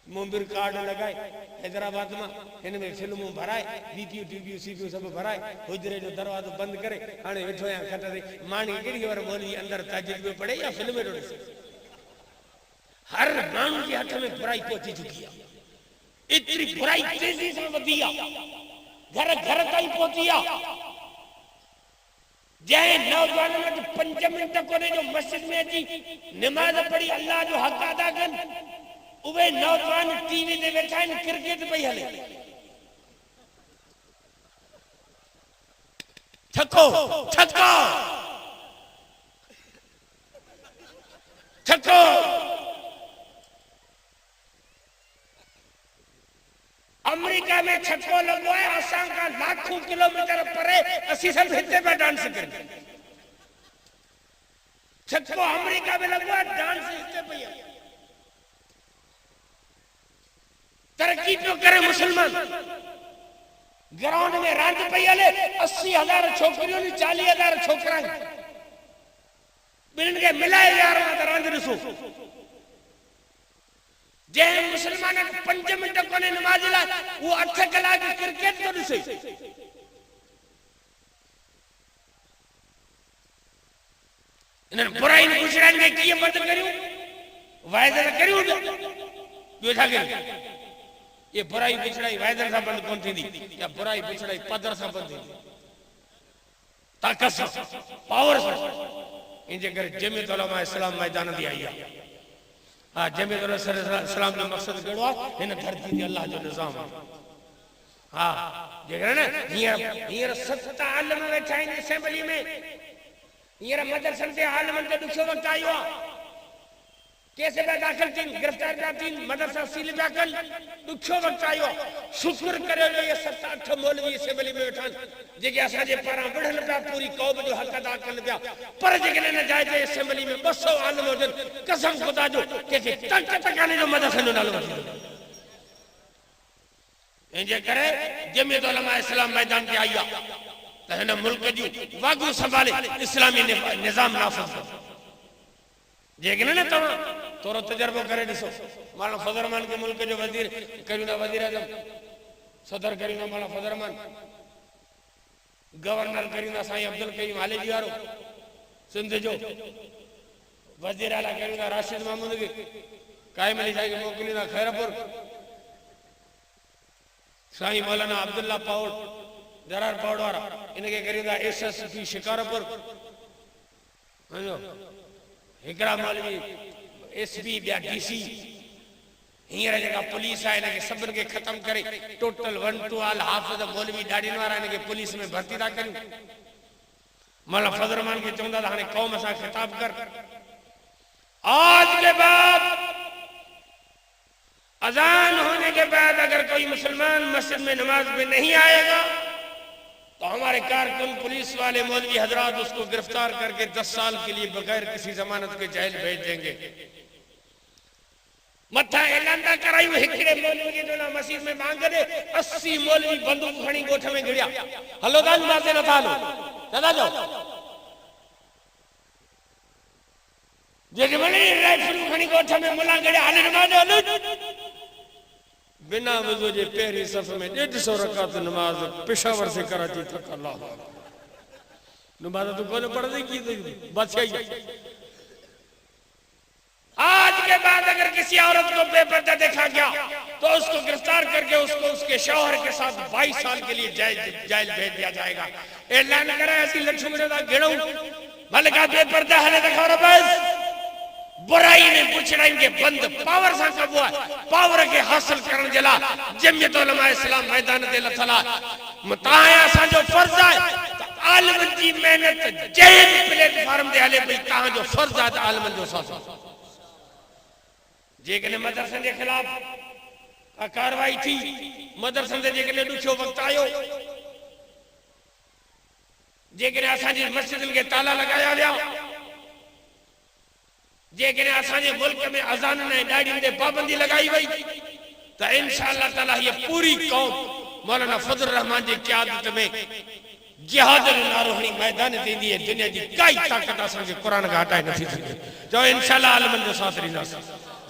मोबिल कार्ड लगाए हैदराबाद में इनमें फिल्मों भराए वीडियो टीवी सीपीयू सब भराए हुजरे जो दरवाजो बंद करे हाने वेठो या खट ते मानी केड़ी वर मौलवी अंदर ताजिद में पड़े या फिल्म में ॾिसे हर माण्हू के हाथ में बुराई पहुंची चुकी है इतनी बुराई तेजी से वधी है घर घर ताईं पहुंची है जय नौजवान में 5 मिनट कोने जो मस्जिद में अची नमाज पढ़ी अल्लाह जो हक अदा कन उवे नौजवान टीवी ते बैठा आहिनि क्रिकेट पई हले छको छको छको अमेरिका में छको लगो है असां का लाखों किलोमीटर परे असी सब हिते पे डांस करें छको अमेरिका में लगो है डांस हिते पे तरक्की क्यों करे मुसलमान ग्राउंड में रांद पई हले 80,000 छोकरियों ने 40,000 छोकरा बिन के मिलाए यार मां रांद ॾिसो जे मुसलमान 5 मिनट कोने नमाज ला वो 8 कलाक क्रिकेट तो ॾिसे इन्हनि बुराई गुजरान के कीअं बंद करियूं वाइदा करियूं ॿियो छा करियूं ये बुराई पिछड़ाई वायदन सां बंद कोन थींदी या बुराई पिछड़ाई पदर सां बंद थींदी ताकत सां पावर सां इन जे करे जमीयत उलमा इस्लाम मैदान दी आई आहे हां जमीयत उलमा इस्लाम जो मकसद कहिड़ो आहे हिन धरती ते अल्लाह जो निज़ाम हां जेकर न हींअर 7 आलम वेठा आहिनि असेंबली में हींअर मदरसनि ते आलमनि ते ॾुखियो वक़्तु आयो आहे कैसे पे दाखिल थी गिरफ्तार पिया थी मदरसा सील पिया कन ॾुखियो वक़्तु आयो शुक्र करे ये 7-8 मौलवी असेंबली में वेठा जेके असांजे पारां विढ़नि पिया पूरी क़ौम जो हक़ अदा कनि पिया पर जेके न जाइज़ असेंबली में 200 आलम हुजनि कसम ख़ुदा जो कंहिंखे टक टकाने जो मदरसे जो नालो वठी इंजे करे जमीयत उलमा इस्लाम मैदान के आया त हिन मुल्क जू वागू संभाले इस्लामी निजाम नाफिज कर जेकने न तवा तोरो तजर्बो करे दिसो माना फजरमान के मुल्क जो वजीर करीना वजीर आजम सदर करीना माना फजरमान गवर्नर करीना साईं अब्दुल करीम आले जी वारो सिंध जो वजीर आला करीना राशिद महमूद के कायम अली साईं के मोकलीना खैरपुर साईं मौलाना अब्दुल्ला पाउड दरार पाउड वारा इनके करीना एसएसपी शिकारपुर हिकड़ा मौलवी एसपी बिया डीसी हींअर जेका पुलिस आहे इनके सभिनि खे ख़त्म करे टोटल 1 to ऑल हाफ़िज़ मौलवी ॾाढीनि वारा इनके पुलिस में भर्ती था करियूं मौलाना फजरमान के चवंदा त हाणे कौम सां खिताब कर आज के बाद अजान होने के बाद अगर कोई मुसलमान मस्जिद में नमाज में नहीं आएगा तो हमारे कारकुन पुलिस वाले मौलवी हजरात उसको गिरफ्तार करके 10 साल के लिए बगैर किसी जमानत के जेल भेज देंगे। मथा ऐलान था कराई हिकड़े मौलवी के जो मस्जिद में मांग दे 80 मौलवी बंदूक खणी गोठ में गिड़िया हलो दान माते न था लो दादा जो जेके बने राइफल खणी गोठ में मुला गिड़िया हले नमाज हलो बिना वजू जे पहरी सफ में 150 रकात नमाज पेशावर से कराची तक अल्लाह नमाज तो कोने पढ़ दे की बादशाही। आज के बाद अगर किसी औरत को बेपर्दा देखा गया तो उसको गिरफ्तार करके उसको उसके शौहर के साथ 22 साल के लिए जेल भेज दिया जाएगा। ऐलान करा ऐसी लक्ष्मी दा गिणो भले का बेपर्दा हले देखा बस बुराई ने पुछड़ाई के बंद पावर सा कबो है पावर के हासिल करण जला जमीयत उलमा इस्लाम मैदान दे लथला मताया सा जो फर्ज है आलम जी मेहनत जैन प्लेटफार्म दे हले भई ता जो फर्ज है आलम जो साथ जेकने मदरसन के खिलाफ कार्रवाई थी मदरसन दे जेकने दुखो वक्त आयो जेकने असांजी मस्जिदन के ताला लगाया गया जेकने असांजे मुल्क में अजान ने डाड़ी दे पाबंदी लगाई वई तो इंशाअल्लाह ताला ये पूरी कौम मौलाना फजल रहमान जी क़यादत में जिहाद नारोहणी मैदान देंदी है दुनिया की काई ताकत असांजे कुरान का हटाए नथी सके जो इंशाअल्लाह आलमन जो साथ रहींदास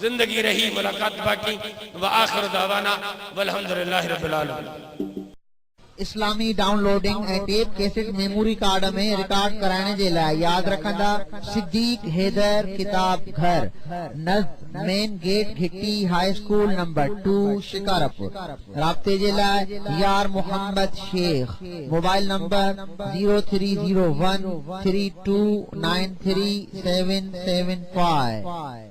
जिंदगी रही मुलाकात बाकी व आखिर दावाना वल्हम्दुलिल्लाहि रब्बिल आलमीन। इस्लामी डाउनलोडिंग ऐं टेप कैसेट मेमोरी कार्ड में रिकॉर्ड कराने जे लाइ याद रखंदा सिद्दीक हैदर किताब घर नज़द main gate Ghitti high school number 2 Shikarpur. राब्ते जे लाइ यार मोहम्मद शेख मोबाइल नंबर 030132937775।